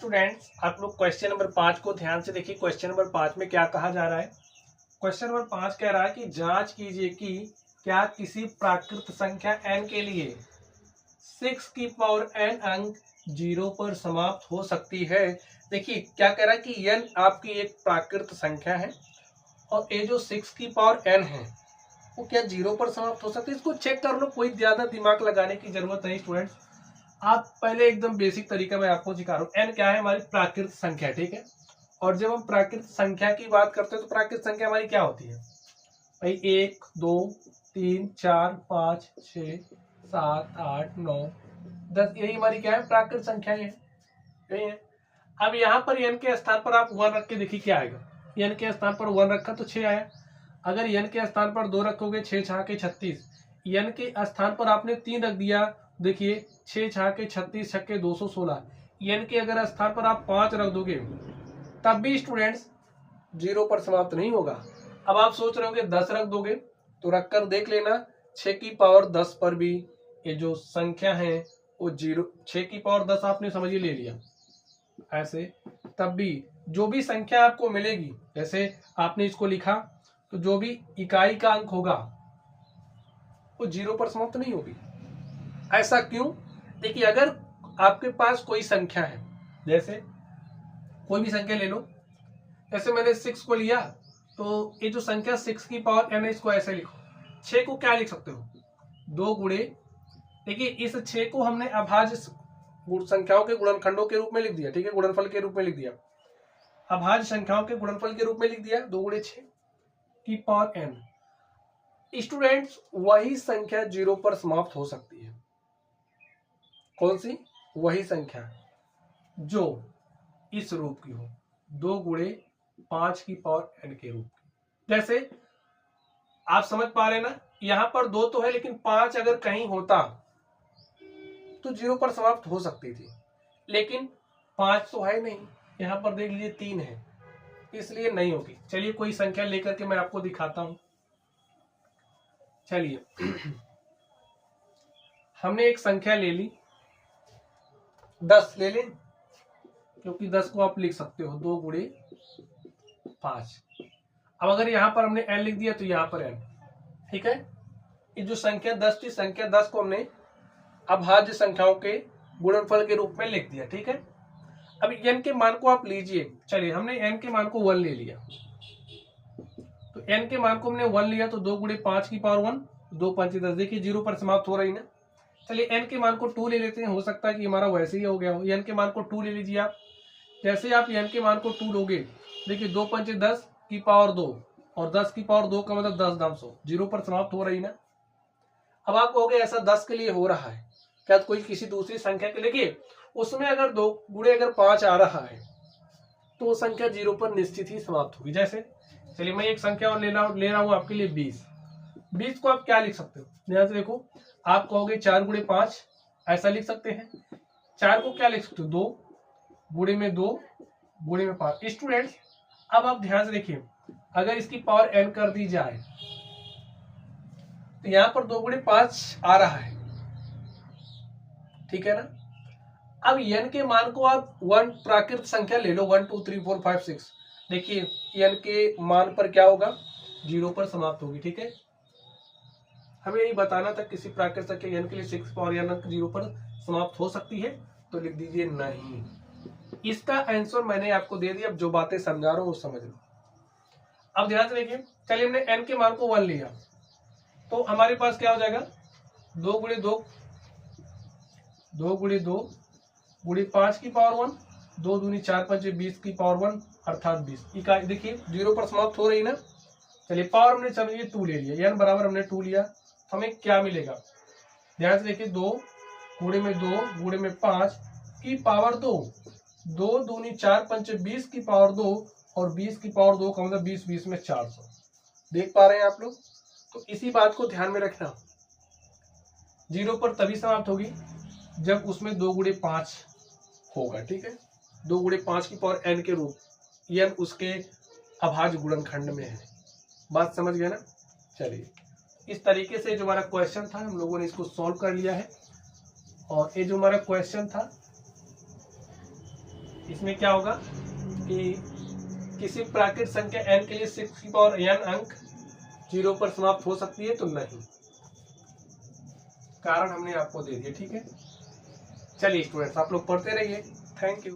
Students, आप लोग question number 5 को ध्यान से देखिए। क्वेश्चन नंबर 5 में क्या कहा जा रहा है। क्वेश्चन नंबर 5 कह रहा है कि जांच कीजिए कि क्या किसी प्राकृत संख्या n के लिए 6 की पावर n अंक 0 पर समाप्त हो सकती है। देखिए क्या कह रहा है कि n आपकी एक प्राकृत संख्या है और ये जो 6 की पावर n है वो क्या 0 पर समाप्त हो सकती है। इसको चेक कर लो, कोई ज्यादा दिमाग लगाने की जरूरत नहीं स्टूडेंट्स। आप पहले एकदम बेसिक तरीका मैं आपको सिखा रहा हूँ। n क्या है? हमारी प्राकृत संख्या, ठीक है। और जब हम प्राकृत संख्या की बात करते हैं तो प्राकृत संख्या हमारी क्या होती है भाई? 1 2 3 4 5 6 7 8 9 10, यही हमारी क्या है? प्राकृत संख्या है, यही है। अब यहाँ पर n के स्थान पर आप 1 रख के देखिए क्या आएगा। n के स्थान पर 1 रखा तो 6 आया। अगर n के स्थान पर 2 रखोगे 6 6 के 36। n के स्थान पर आपने 3 रख दिया, देखिए 6 6 के 36 छक्के 216। n के अगर स्थान पर आप 5 रख दोगे तब भी स्टूडेंट्स 0 पर समाप्त नहीं होगा। अब आप सोच रहे होंगे 10 रख दोगे, तो रख कर देख लेना 6 की पावर 10 पर भी ये जो संख्या है वो 0, 6 की पावर 10 आपने समझ ही ले लिया ऐसे। तब भी जो भी संख्या आपको मिलेगी, जैसे आपने इसको लिखा, तो जो भी इकाई का अंक होगा वो 0 पर समाप्त नहीं होगी। ऐसा क्यों? देखिए अगर आपके पास कोई संख्या है, जैसे कोई भी संख्या ले लो, जैसे मैंने 6 को लिया, तो ये जो संख्या 6 की पावर n है इसको ऐसे लिखो। 6 को क्या लिख सकते हो? 2 गुणे, देखिए इस 6 को हमने अभाज्य संख्याओं के गुणनखंडों के रूप में लिख दिया, ठीक है, गुणनफल के रूप में लिख दिया, अभाज्य संख्याओं के गुणनफल के रूप में लिख दिया। 2 गुणे 6 की पावर n। स्टूडेंट्स वही संख्या 0 पर समाप्त हो सकती है। कौन सी? वही संख्या जो इस रूप की हो, 2 गुणे 5 की पावर n के रूप की। जैसे आप समझ पा रहे हैं ना, यहां पर 2 तो है लेकिन 5 अगर कहीं होता तो 0 पर समाप्त हो सकती थी, लेकिन 5 तो है नहीं। यहां पर देख लीजिए 3 है, इसलिए नहीं होगी। चलिए कोई संख्या लेकर के मैं आपको दिखाता हूं। चलिए हमने एक संख्या ले ली, 10 ले लें, क्योंकि 10 को आप लिख सकते हो 2 गुणे 5। अब अगर यहां पर हमने n लिख दिया तो यहां पर n, ठीक है। ये जो संख्या 10 थी, संख्या 10 को हमने अभाज्य संख्याओं के गुणनफल के रूप में लिख दिया, ठीक है। अब n के मान को आप लीजिए। चलिए हमने n के मान को 1 ले लिया, तो n के मान को हमने 1 लिया, तो 2 गुणे 5 की पावर 1, 2 5 10, देखिए 0 पर समाप्त हो रही ना। चलिए n के मान को 2 ले लेते हैं, हो सकता है कि हमारा वैसे ही हो गया हो। n के मान को 2 ले लीजिए आप। जैसे आप n के मान को 2 लोगे, देखिए 2 5 10 की पावर 2 और 10 की पावर 2 का मतलब 10 दाम 100, 0 पर समाप्त हो रही ना। अब आप कहोगे ऐसा 10 के लिए हो रहा है क्या? कोई किसी दूसरी संख्या के लिए उसमें अगर 2 गुणे अगर 5 आ रहा है तो वो संख्या 0 पर निश्चित ही समाप्त होगी। जैसे चलिए मैं एक संख्या और ले रहा हूं आपके लिए 20। 20 को आप क्या लिख सकते हो? ध्यान से देखो, आप कहोगे 4 गुणे 5, ऐसा लिख सकते हैं। 4 को क्या लिख सकते हो? 2 गुणे में 2 गुणे में 5। स्टूडेंट्स अब आप ध्यान से देखिए, अगर इसकी पावर n कर दी जाए तो यहां पर 2 गुणे 5 आ रहा है, ठीक है ना। अब n के मान को आप 1 प्राकृत संख्या ले लो, 1 2 3 4 5 6। देखिए n के मान पर क्या होगा? 0 पर समाप्त होगी, ठीक है। हमें यही बताना था किसी प्राकृत संख्या n के लिए 6 पावर n अंक 0 पर समाप्त हो सकती है, तो लिख दीजिए नहीं। इसका आंसर मैंने आपको दे दिया। अब जो बातें समझा रहा हूं वो समझ लो। अब ध्यान से देखिए, चलिए हमने n के मान को 1 लिया, तो हमारे पास क्या हो जाएगा? 2 गुणे 2, 2 गुणे 2 गुणे 5 की पावर 1, 2 दूनी 4 5 20 की पावर 1 अर्थात 20 इकाई। देखिए 0 पर समाप्त हो रही ना। चलिए पावर हमने समझिए 2 ले लिया, n बराबर हमने 2 लिया, तो हमें क्या मिलेगा? ध्यान से देखिए, 2 गुणे में 2 गुणे में 5 की पावर 2, 2 दूनी 4 5 20 की पावर 2 और 20 की पावर 2 का मतलब 20 20 में 400। देख पा रहे हैं आप लोग? तो इसी बात को ध्यान में रखना, 0 पर तभी समाप्त होगी जब उसमें 2 गुणे 5 होगा, ठीक है। 2 गुणे 5 की पावर n के रूप, n उसके अभाज्य गुणनखंड में है। बात समझ गए ना? चलिए इस तरीके से जो हमारा क्वेश्चन था हम लोगों ने इसको सॉल्व कर लिया है। और ये जो हमारा क्वेश्चन था इसमें क्या होगा कि किसी प्राकृत संख्या n के लिए 6n अंक 0 पर समाप्त हो सकती है तो नहीं। कारण हमने आपको दे दिया। ठीक है, चलिए स्टूडेंट्स आप लोग पढ़ते रहिए। Thank you.